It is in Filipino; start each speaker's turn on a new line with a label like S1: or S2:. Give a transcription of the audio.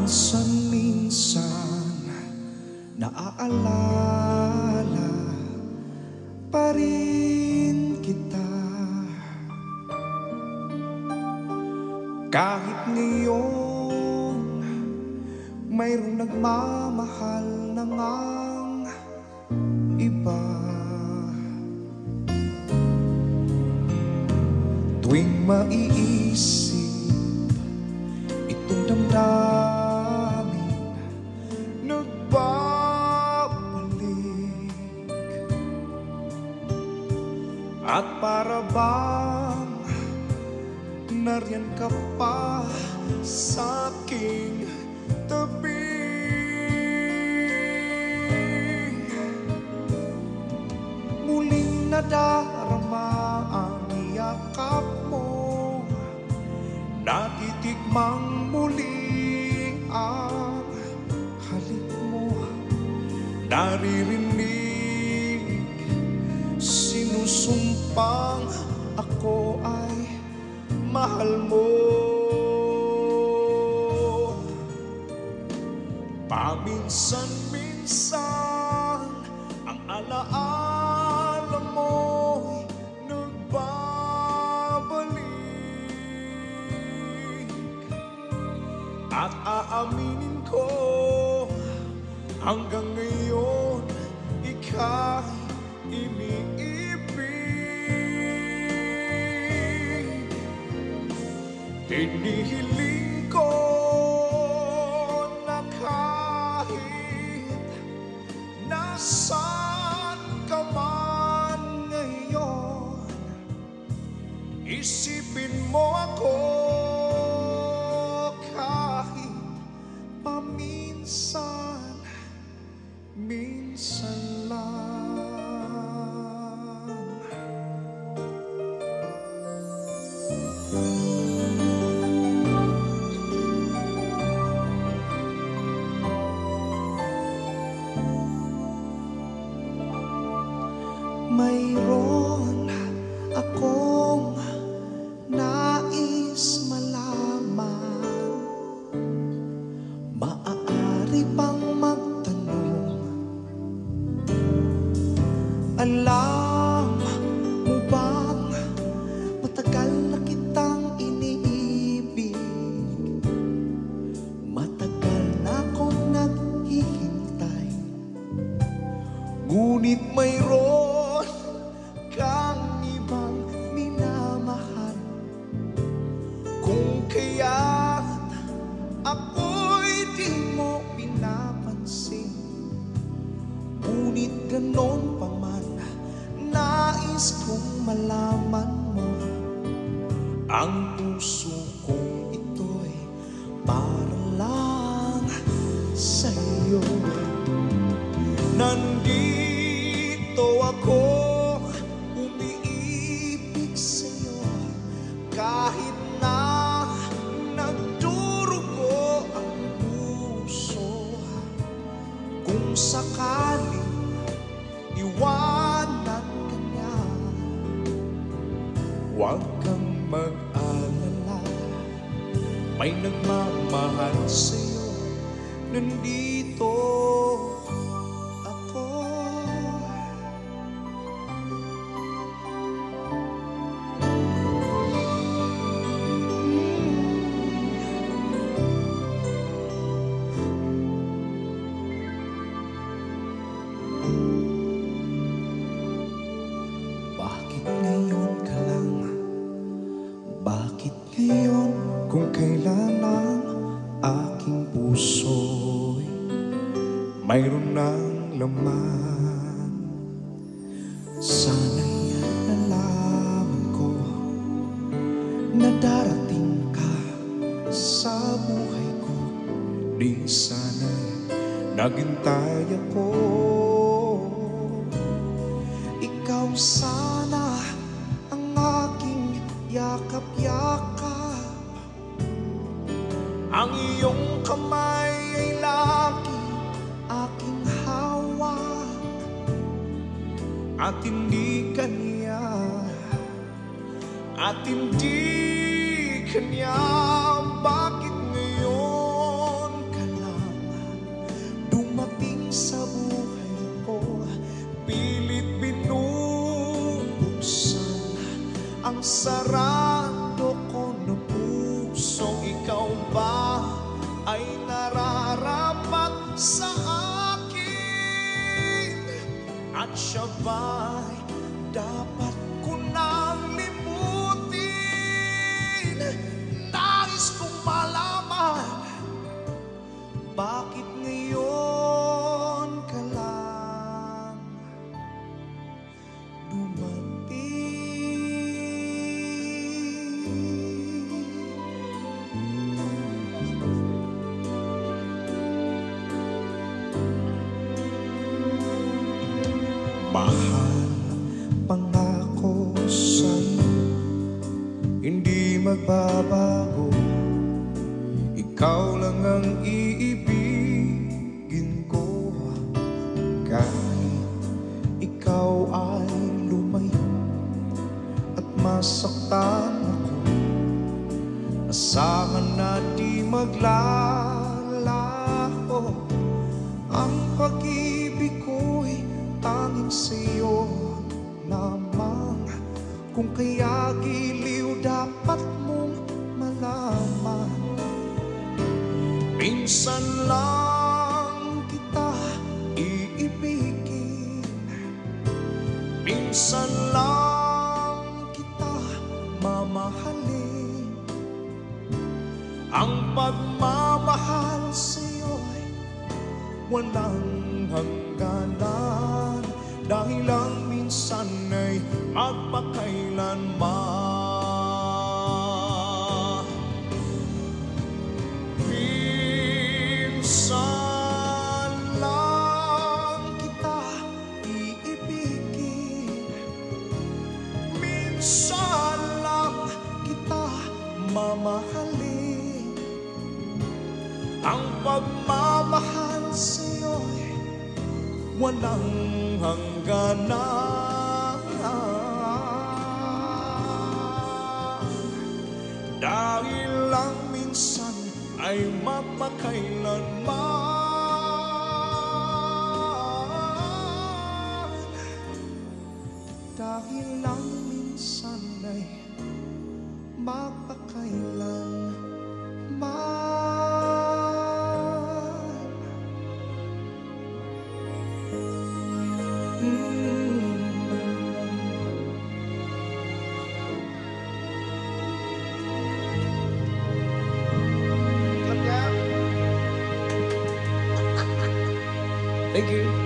S1: Paminsan-minsan naaalala pa rin kita. Kahit ngayon mayroong nagmamahal na ngang iba. Tuwing maiisip itong damdamin, nagbabalik. At para bang nariyan ka pa sa aking tabi. Muling nadarama ang yakap mo, natitikmang muli ang halik mo. Naririnig sinusumpang ako ay mahal mo. Paminsan-minsan ang alaala mo'y nagbabalik. At aaminin ko hanggang ngayon ika'y iniibig. Hinihiling ko na kahit nasaan ka man ngayon, isipin mo ako kahit paminsan-minsan lang. Mayroon akong nais malaman. Maaari bang magtanong? Alam mo bang matagal na kitang iniibig? Matagal na akong naghihintay, ngunit mayroon kang ibang minamahal. Kung kaya't ako'y di mo pinapansin, ngunit ganon pa man, nais kong malaman mo ang puso kong ito'y para lang sa'yo. Nandito ako umiibig sa'yo, kahit na nagdurugo ang puso. Kung sakaling iwanan ka niya, huwag kang mag-alala, may nagmamahal sa'yo. Nandito ako. Bakit ngayon ka lang? Bakit ngayon kung kailan ang aking puso'y mayroon ng laman? Sana'y nalaman ko na darating ka sa buhay ko. Di sana'y naghintay ako. Ikaw sana ang aking yakap-yakap, ang iyong kamay ay lagi aking hawak. At hindi kanya, at hindi kanya, bakit ngayon sarado ko na pusong ikaw ba ay nararapat sa akin, at siya ba'y dapat ko nang limutin? Nais kong malaman, bakit ngayon ka lang mahal, pangako sa'yo, hindi magbabago. Ikaw lang ang iibigin ko, kahit ikaw ay lumayo at masaktan ako. Asahan na di maglalaho, ang pag-ibig ko'y tanging sa'yo lamang. Kung kaya giliw dapat mong malaman, minsan lang kita iibigin, minsan lang kita mamahalin. Ang pagmamahal sa'yo'y walang hangganan, dahil lang minsan ay magpakailanman. Minsan lang kita iibigin, minsan lang kita mamahalin. Ang pagmamahal sa'yo'y walang hangganan, dahil lang minsan ay mapakailanman, dahil lang minsan ay mapakailanman. Thank you.